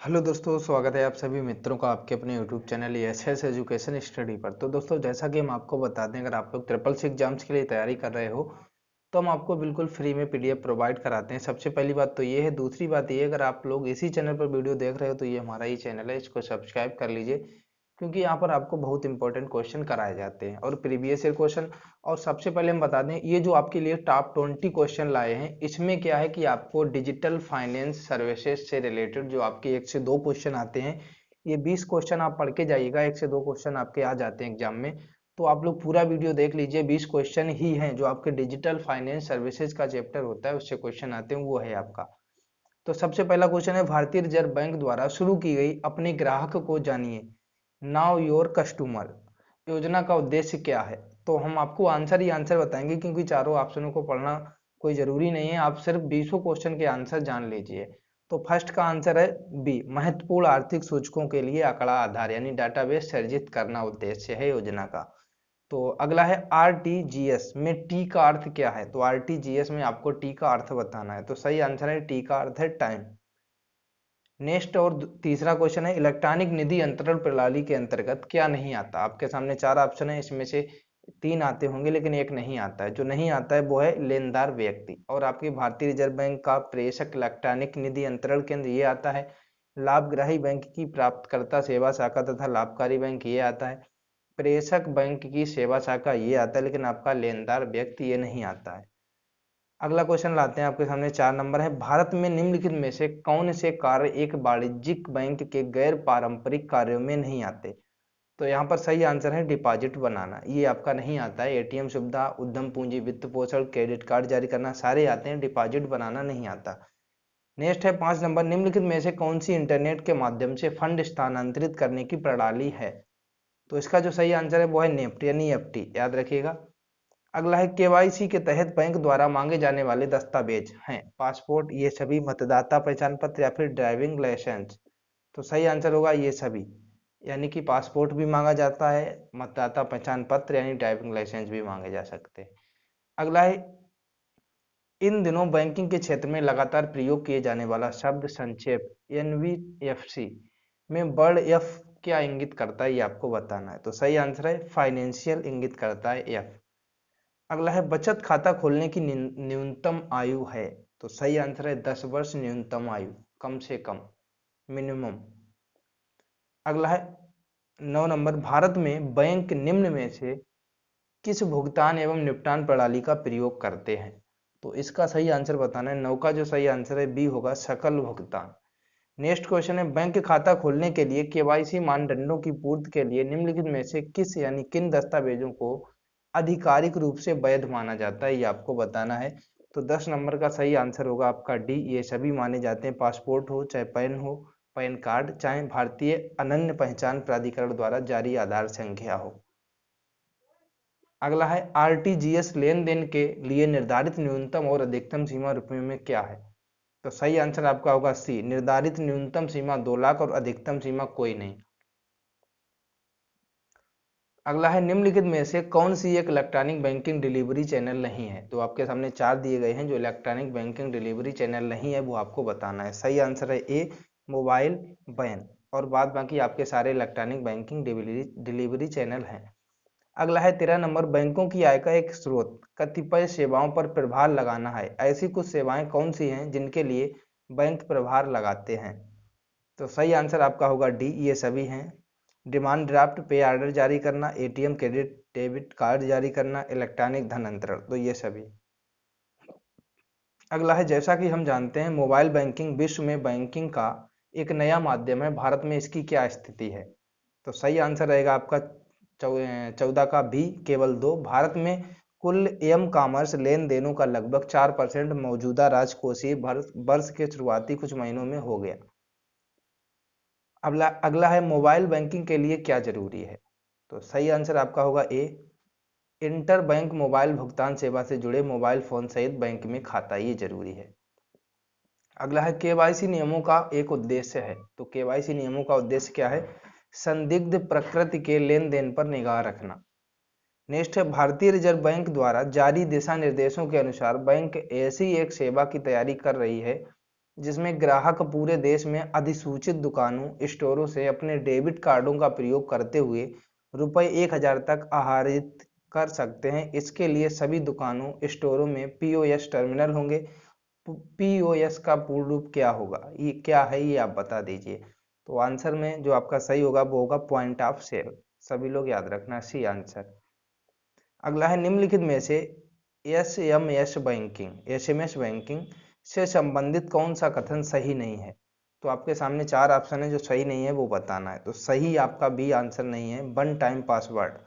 Hello दोस्तों, स्वागत है आप सभी मित्रों का आपके अपने YouTube channel SS education study पर। तो दोस्तों, जैसा कि हम आपको बता दें, अगर आप लोग ट्रिपल सी एग्जाम्स के लिए तैयारी कर रहे हो तो हम आपको बिल्कुल फ्री में पीडीएफ प्रोवाइड कराते हैं। सबसे पहली बात तो ये है। दूसरी बात ये है, अगर आप लोग इसी चैनल पर वीडियो देख रहे हो तो ये हमारा ही चैनल है, इसको सब्सक्राइब कर लीजिए, क्योंकि यहाँ पर आपको बहुत इंपॉर्टेंट क्वेश्चन कराए जाते हैं और प्रीवियस ईयर क्वेश्चन। और सबसे पहले हम बता दें, ये जो आपके लिए टॉप 20 क्वेश्चन लाए हैं, इसमें क्या है कि आपको डिजिटल फाइनेंस सर्विसेज से रिलेटेड जो आपके 1 से 2 क्वेश्चन आते हैं, ये 20 क्वेश्चन आप पढ़ के जाइएगा। 1 से 2 क्वेश्चन आपके आ जाते हैं एग्जाम में। तो आप लोग पूरा वीडियो देख लीजिए। 20 क्वेश्चन ही हैं जो आपके डिजिटल फाइनेंस सर्विसेज का चैप्टर होता है, उससे क्वेश्चन आते हैं, वो है आपका। तो सबसे पहला क्वेश्चन है, भारतीय रिजर्व बैंक द्वारा शुरू की गई अपने ग्राहक को जानिए, नाउ योर कस्टमर योजना का उद्देश्य क्या है। तो हम आपको आंसर ही आंसर बताएंगे, क्योंकि चारों ऑप्शनों को पढ़ना कोई जरूरी नहीं है, आप सिर्फ 20 क्वेश्चन के आंसर जान लीजिए। तो फर्स्ट का आंसर है बी, महत्वपूर्ण आर्थिक सूचकों के लिए आंकड़ा आधार यानी डाटाबेस सर्जित करना उद्देश्य है योजना का। तो अगला है आरटीजीएस में टी का अर्थ क्या है। तो आरटीजीएस में आपको टी का अर्थ बताना है। तो सही आंसर है, टी का अर्थ है टाइम। नेक्स्ट और तीसरा क्वेश्चन है, इलेक्ट्रॉनिक निधि अंतरण प्रणाली के अंतर्गत क्या नहीं आता। आपके सामने 4 ऑप्शन है, इसमें से 3 आते होंगे लेकिन एक नहीं आता है। जो नहीं आता है वो है लेनदार व्यक्ति। और आपके भारतीय रिजर्व बैंक का प्रेषक इलेक्ट्रॉनिक निधि अंतरण केंद्र ये आता है। लाभग्राही बैंक की प्राप्तकर्ता सेवा शाखा तथा लाभकारी बैंक ये आता है। प्रेषक बैंक की सेवा शाखा ये आता है, लेकिन आपका लेनदार व्यक्ति ये नहीं आता है। अगला क्वेश्चन लाते हैं आपके सामने। 4 नंबर है, भारत में निम्नलिखित में से कौन से कार्य एक वाणिज्यिक बैंक के गैर पारंपरिक कार्यों में नहीं आते। तो यहाँ पर सही आंसर है डिपॉजिट बनाना, ये आपका नहीं आता है। एटीएम सुविधा, उद्यम पूंजी, वित्त पोषण, क्रेडिट कार्ड जारी करना सारे आते हैं, डिपॉजिट बनाना नहीं आता। नेक्स्ट है 5 नंबर, निम्नलिखित में से कौन सी इंटरनेट के माध्यम से फंड स्थानांतरित करने की प्रणाली है। तो इसका जो सही आंसर है वो है नेफ्ट यानी एफटी, याद रखिएगा। अगला है, केवाईसी के तहत बैंक द्वारा मांगे जाने वाले दस्तावेज हैं पासपोर्ट, ये सभी, मतदाता पहचान पत्र या फिर ड्राइविंग लाइसेंस। तो सही आंसर होगा ये सभी, यानी कि पासपोर्ट भी मांगा जाता है, मतदाता पहचान पत्र यानी ड्राइविंग लाइसेंस भी मांगे जा सकते हैं। अगला है, इन दिनों बैंकिंग के क्षेत्र में लगातार प्रयोग किए जाने वाला शब्द संक्षेप एनवीएफसी में बड़ एफ क्या इंगित करता है, ये आपको बताना है। तो सही आंसर है फाइनेंशियल इंगित करता है एफ। अगला है, बचत खाता खोलने की न्यूनतम आयु है। तो सही आंसर है 10 वर्ष न्यूनतम आयु, कम से कम, मिनिमम। अगला है 9 नंबर, भारत में बैंक निम्न में से किस भुगतान एवं निपटान प्रणाली का प्रयोग करते हैं। तो इसका सही आंसर बताना है। 9 का जो सही आंसर है बी होगा, सकल भुगतान। नेक्स्ट क्वेश्चन है, बैंक खाता खोलने के लिए केवाईसी मानदंडों की पूर्ति के लिए निम्नलिखित में से किस यानी किन दस्तावेजों को आधिकारिक रूप से वैध माना जाता है, ये आपको बताना है। तो 10 नंबर का सही आंसर होगा आपका डी, ये सभी माने जाते हैं। पासपोर्ट हो, चाहे पैन हो, पैन कार्ड, चाहे भारतीय अनन्य पहचान प्राधिकरण द्वारा जारी आधार संख्या हो। अगला है, आरटीजीएस लेन देन के लिए निर्धारित न्यूनतम और अधिकतम सीमा रुपयों में क्या है। तो सही आंसर आपका होगा सी, निर्धारित न्यूनतम सीमा 2 लाख और अधिकतम सीमा कोई नहीं। अगला है, निम्नलिखित में से कौन सी एक इलेक्ट्रॉनिक बैंकिंग डिलीवरी चैनल नहीं है। तो आपके सामने 4 दिए गए हैं, जो इलेक्ट्रॉनिक बैंकिंग डिलीवरी चैनल नहीं है वो आपको बताना है। सही आंसर है ए, मोबाइल वैन, और बाद बाकी आपके सारे इलेक्ट्रॉनिक बैंकिंग डिलीवरी चैनल हैं। अगला है 13 नंबर, बैंकों की आय का एक स्रोत कतिपय सेवाओं पर प्रभार लगाना है। ऐसी कुछ सेवाएं कौन सी हैं जिनके लिए बैंक प्रभार लगाते हैं। तो सही आंसर आपका होगा डी, ये सभी हैं। डिमांड ड्राफ्ट, पे ऑर्डर जारी करना, एटीएम, क्रेडिट डेबिट कार्ड जारी करना, इलेक्ट्रॉनिक धन अंतरण, तो ये सभी। अगला है, जैसा कि हम जानते हैं मोबाइल बैंकिंग विश्व में बैंकिंग का एक नया माध्यम है, भारत में इसकी क्या स्थिति है। तो सही आंसर रहेगा आपका 14 का बी, केवल 2। भारत में कुल एम कॉमर्स लेन देनों का लगभग 4% मौजूदा राजकोषीय वर्ष के शुरुआती कुछ महीनों में हो गया। अगला है, मोबाइल बैंकिंग के लिए क्या जरूरी है। तो सही आंसर आपका होगा ए, इंटर बैंक मोबाइल भुगतान सेवा से जुड़े मोबाइल फोन सहित बैंक में खाता, ये जरूरी है। अगला है, केवाईसी नियमों का एक उद्देश्य है। तो केवाईसी नियमों का उद्देश्य क्या है, संदिग्ध प्रकृति के लेन देन पर निगाह रखना। नेक्स्ट है, भारतीय रिजर्व बैंक द्वारा जारी दिशा निर्देशों के अनुसार बैंक ऐसी एक सेवा की तैयारी कर रही है जिसमें ग्राहक पूरे देश में अधिसूचित दुकानों स्टोरों से अपने डेबिट कार्डों का प्रयोग करते हुए रुपए 1000 तक आहरित कर सकते हैं। इसके लिए सभी दुकानों स्टोरों में पीओएस टर्मिनल होंगे। पीओएस का पूर्ण रूप क्या होगा, ये क्या है, ये आप बता दीजिए। तो आंसर में जो आपका सही होगा वो होगा पॉइंट ऑफ सेल। सभी लोग याद रखना, सी आंसर। अगला है निम्नलिखित में से एसएमएस बैंकिंग से संबंधित कौन सा कथन सही नहीं है। तो आपके सामने 4 ऑप्शन है, जो सही नहीं है वो बताना है। तो सही आपका बी आंसर नहीं है। वन टाइम पासवर्ड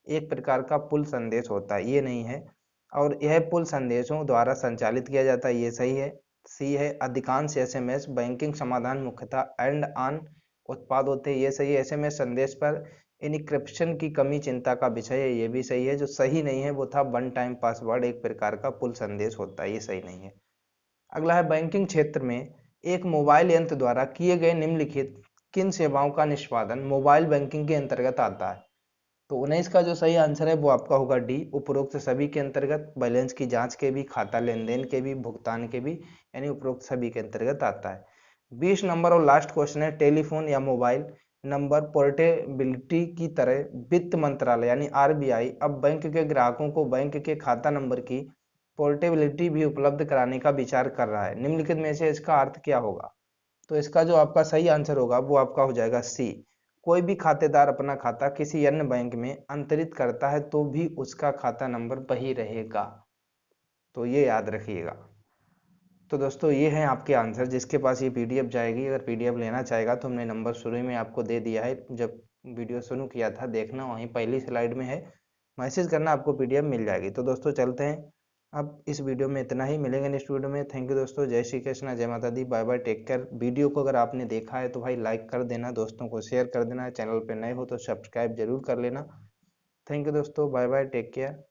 एक प्रकार का पुल संदेश होता है, ये नहीं है। और यह पुल संदेशों द्वारा संचालित किया जाता है, ये सही है। सी है अधिकांश एसएमएस बैंकिंग समाधान मुख्यतः एंड ऑन उत्पाद होते हैं, ये सही है। एसएमएस संदेश पर इनक्रिप्शन की कमी चिंता का विषय है, ये भी सही है। जो सही नहीं है वो था वन टाइम पासवर्ड एक प्रकार का पुल संदेश होता है, ये सही नहीं है। अगला है बैंकिंग क्षेत्र में एक मोबाइल यंत्र द्वारा किए गए निम्नलिखित किन सेवाओं का निष्पादन मोबाइल बैंकिंग के अंतर्गत आता है। तो 19 का जो सही आंसर है वो आपका होगा डी, उपरोक्त सभी के अंतर्गत, बैलेंस की जांच के भी, खाता लेन देन के भी, भुगतान के भी, यानी उपरोक्त सभी के अंतर्गत आता है। 20 नंबर और लास्ट क्वेश्चन है टेलीफोन या मोबाइल नंबर पोर्टेबिलिटी की तरह वित्त मंत्रालय यानी आरबीआई अब बैंक के ग्राहकों को बैंक के खाता नंबर की पोर्टेबिलिटी भी उपलब्ध कराने का विचार कर रहा है। निम्नलिखित में से इसका अर्थ क्या होगा। तो इसका जो आपका सही आंसर होगा वो आपका हो जाएगा सी। कोई भी खातेदार अपना खाता किसी अन्य बैंक में अंतरित करता है तो भी उसका खाता नंबर वही रहेगा, तो ये याद रखिएगा। तो दोस्तों ये है आपके आंसर। जिसके पास ये पीडीएफ जाएगी, अगर पीडीएफ लेना चाहेगा तो हमने नंबर शुरू में आपको दे दिया है, जब वीडियो शुरू किया था, देखना वहीं पहली स्लाइड में है, मैसेज करना, आपको पीडीएफ मिल जाएगी। तो दोस्तों चलते हैं, अब इस वीडियो में इतना ही, मिलेंगे नेक्स्ट वीडियो में। थैंक यू दोस्तों, जय श्री कृष्णा, जय माता दी, bye bye, take care. Video को अगर आपने देखा है तो भाई लाइक कर देना, दोस्तों को शेयर कर देना, चैनल पर नए हो तो सब्सक्राइब जरूर कर लेना। थैंक यू दोस्तों, बाय बाय, टेक केयर।